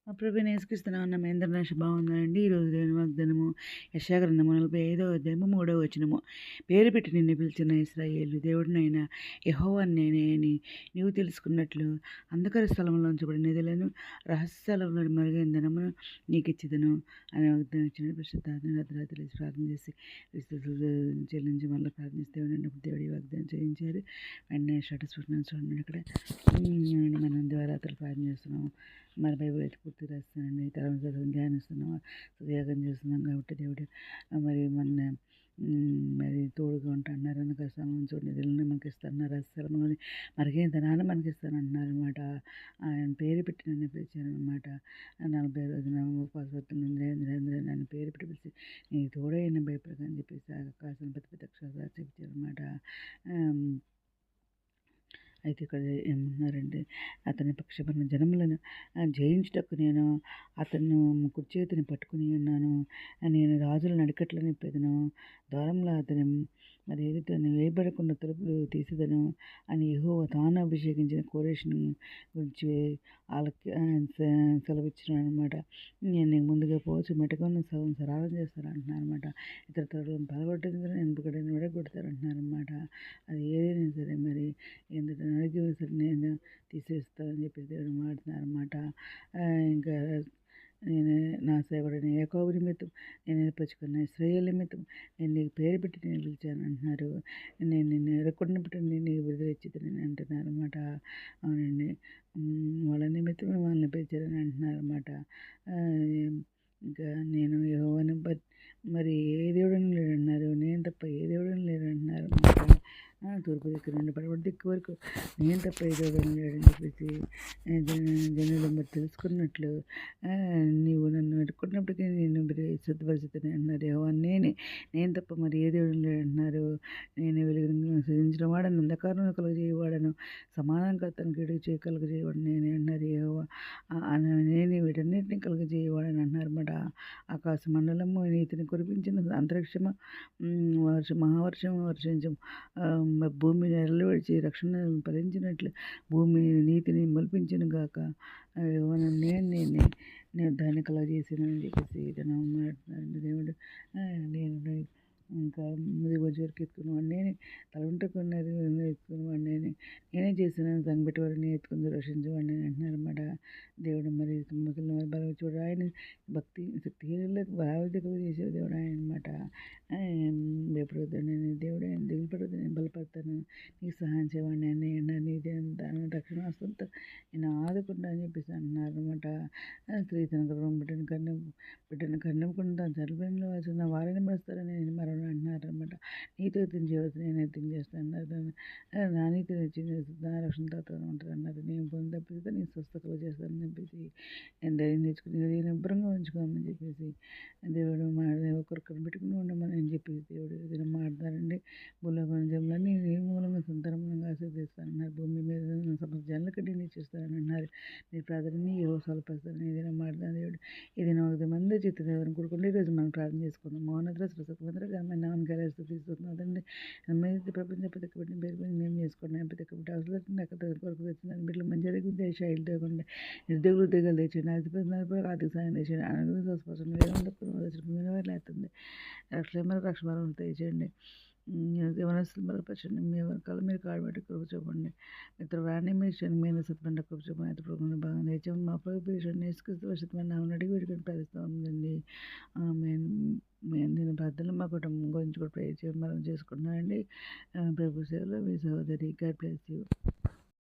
మా ప్రభువైన యేసుక్రీస్తు నామమున మీ అందరి శుభవందనాలండి. ఈరోజు దేవుని వాగ్దానము యెషయా గ్రంథము 45వ అధ్యాయము 3వ వచనము. పేరు పెట్టి నిన్ను పిలిచిన ఇశ్రాయేలు దేవుడినైన యెహోవాను నేనే అని నీవు తెలుసుకున్నట్లు అంధకార స్థలంలో ఉంచబడిన నిధులను రహస్య స్థలంలో మరుగైన ధనమును నీకు ఇచ్చిదను అని వాగ్దానం ఇచ్చిన పరిశుద్ధాత్మ రాత్రి ప్రార్థన చేసి స్తుతులు చెల్లించి మళ్ళీ ప్రార్థిస్తే ఉన్నప్పుడు దేవుడి వాగ్దానం చేయించారు. వెంటనే స్టేటస్ చూడండి ఇక్కడ మనం దేవరాత్రులు ప్రార్థన చేస్తున్నాము. మన బైబిల్ అయితే పూర్తి రాస్తానండి. తర్వాత ధ్యానిస్తున్నాము, సుయాగం చేస్తున్నాం కాబట్టి దేవుడు మరి మన మరి తోడుగా ఉంటున్నారు. అందుకే స్థలం చూడండి నిధులను మనకి ఇస్తున్నారు. స్థలంలోని మరిగైన ధనాన్ని మనకి ఇస్తానంటున్నారు అనమాట. ఆయన పేరు పెట్టి నన్ను పిలిచారనమాట. 40 రోజున ఉపవాసత్వం నన్ను పేరు పెట్టి పిలిచి నీ తోడైన భయపడకని చెప్పేసి ఆకాశం పెద్ద పెద్ద అక్షరాలు చెప్తారనమాట. అయితే ఇక్కడ ఏమన్నారంటే అతని పక్షపరమైన జనములను జయించుటకు నేను అతను కుడి చేతిని పట్టుకుని ఉన్నాను. నేను రాజుల నడికట్లను నిప్పేదను, ద్వారంలో అతని మరి ఏదైతే వేయబడకుండా తలుపులు తీసేదను అని యెహోవా తాను అభిషేకించిన కోరేషుని గురించి వాళ్ళకి సెలవిచ్చినాడు అనమాట. నేను నీకు ముందుగా పోవచ్చు మెటకను సరాలం చేస్తాను అంటున్నారు అనమాట. ఇతర తరగతులను పలగొట్టిన ఎంపికడని విడగొడతారు అంటున్నారు అనమాట. అది ఏదైనా సరే మరి ఎందుకంటే నడికి సరే నేను తీసేస్తానని చెప్పి దేవుడు మాట్లాడుతున్నారు అనమాట. ఇంకా నేను నా సేవకుడిని యాకోబు నిమిత్తం నేను ఏర్పరచుకున్న ఇశ్రాయేలు నిమిత్తం నేను నీకు పేరు పెట్టి నేను పిలిచాను అంటున్నారు. నేను నిన్ను ఎరగొండ పెట్టి నేను నీకు విడుదల ఇచ్చిదని అంటున్నారు అనమాట. అవునండి, వాళ్ళ నిమిత్తమే వాళ్ళని పిలిచారని అంటున్నారు అనమాట. ఇంకా నేను యెహోవాను మరి ఏ దేవుడని లేడన్నారు, నేను తప్ప ఏ దేవుడని లేడంటున్నారు అనమాట. తూర్పు దిక్కు నుండి పడమటి దిక్కు వరకు నేను తప్ప ఏ దేవుడని లేడని చెప్పేసి జనులు మరి తెలుసుకున్నట్లు నీవు నన్ను అడుక్కున్నప్పటికీ నేను సిద్ధపరిచితని అంటున్నారు. యెహోవా నేను తప్ప మరి ఏ దేవుడని లేడంటున్నారు. నేను వెలుగును సృజించిన వాడను, అంధకారంలో కలుగజేయవాడను, సమాధానకర్తను కీడు కలుగజేయవాడు నేనే అన్నారు. యెహోవా నేను వీటన్నిటిని కలుగజేయవాడని అంటున్నారు అన్నమాట. ఆకాశ మండలము నీతిని కురిపించిన అంతరిక్షము మహావర్షం వర్షించం భూమిని ఎరలివడిచి రక్షణ ఫలించినట్లు భూమి నీతిని మల్పించిన గాక నేను దాన్ని కలగజేసానని చెప్పేసి మాట్లాడుతున్నారండి దేవుడు. నేను ఇంకా ముందు వచ్చే వరకు ఎత్తుకున్నవాడు నేనే, తలంటుకున్నారు ఎత్తుకున్నవాడు నేనే చేసినాను, సంగపెట్టి వారిని ఎత్తుకుని రక్షించేవాడు నేను అంటున్నారు అన్నమాట. దేవుడు మరి మిగిలిన బలం చూడ ఆయన భక్తి శక్తిహీనులకు భావికలు చేసే దేవుడు ఆయన అనమాట. భయపడవద్దు నేను దేవుడే, దిగులు పడవద్దు నేను బలపడతాను, నీకు సహాయం చేయవాడిని నీ దాని రక్షణ వస్తుందో నేను ఆదుకుంటా అని చెప్పేసి అంటున్నారు అనమాట. స్త్రీ తన గర్వం బిడ్డను కన్నకుండా చనిపోయిన వచ్చిన వారిని మరుస్తారని నేను మరణ అంటున్నారు అనమాట. నీతో ఎత్తిన చేయవచ్చు నేను ఎత్తిన చేస్తాను అన్నారు. నా నీతి నా రక్షణ తాత ఉంటుంది అన్నారు. నేను పొంది తప్పిస్తే నేను స్వస్థతలు చేస్తానని చెప్పేసి నేను ధైర్యం తెచ్చుకుని నేను శుభ్రంగా ఉంచుకోమని చెప్పేసి దేవుడు ఒకరు కనిపెట్టుకుని ఉండమని చెప్పేసి దేవుడు ఏదైనా మాట్లాడారండి. భూలోకంలోని నీ మూలంగా సంతానంగా ఆశీర్దిస్తానన్నారు. భూమి మీద సమస్త జనులకి నేను ఇచ్చేస్తానని అన్నారు. నీ ప్రార్థనని స్వల్పస్తానని ఏదైనా మాట్లాడారు దేవుడు. ఇది 100 మంది చిత్రం కూడుకుంటే ఈరోజు మనం ప్రార్థన చేసుకుందాం. మౌనద్ర స్వస్థమందరూ ఘనమైన నామని కలిసి తీసుకుంటుందండి. అమ్మాయి ప్రపంచ ప్రతి బిడ్డ పేరు మేము చేసుకున్నాం. ప్రతి బిడ్డ అవసరం అక్కడ కొరకు వచ్చిన బిడ్డలు మంచిగా ఉద్దేశం ఇవ్వకుండా నిరుద్యోగులు ఉద్యోగాలు తెచ్చండి. అధిపతి ఆర్థిక సాయం తెచ్చండి. ఆరోగ్య స్వస్థం లేస్తుంది. రక్షణ తెచ్చండి. యవనస్తులు బలపరచండి. మీ వర్గాలు మీరు కాడబెట్టి కృప చూపండి. ఇతర వారిని మీరు క్షణమైన సత్పండ కృప చూపండి. అయితే ప్రభుత్వం బాగా నేర్చాము. మా ప్రభుత్వం నేర్చుకుని నామని అడిగి వీడికి ప్రవేశిస్తూ ఉందండి. నేను ప్రార్థనలు మా కుటుంబం గురించి కూడా ప్రేర్ చేయడం మనం చేసుకుంటున్నానండి. ప్రభు సేవలో మీ సహోదరి. God bless you.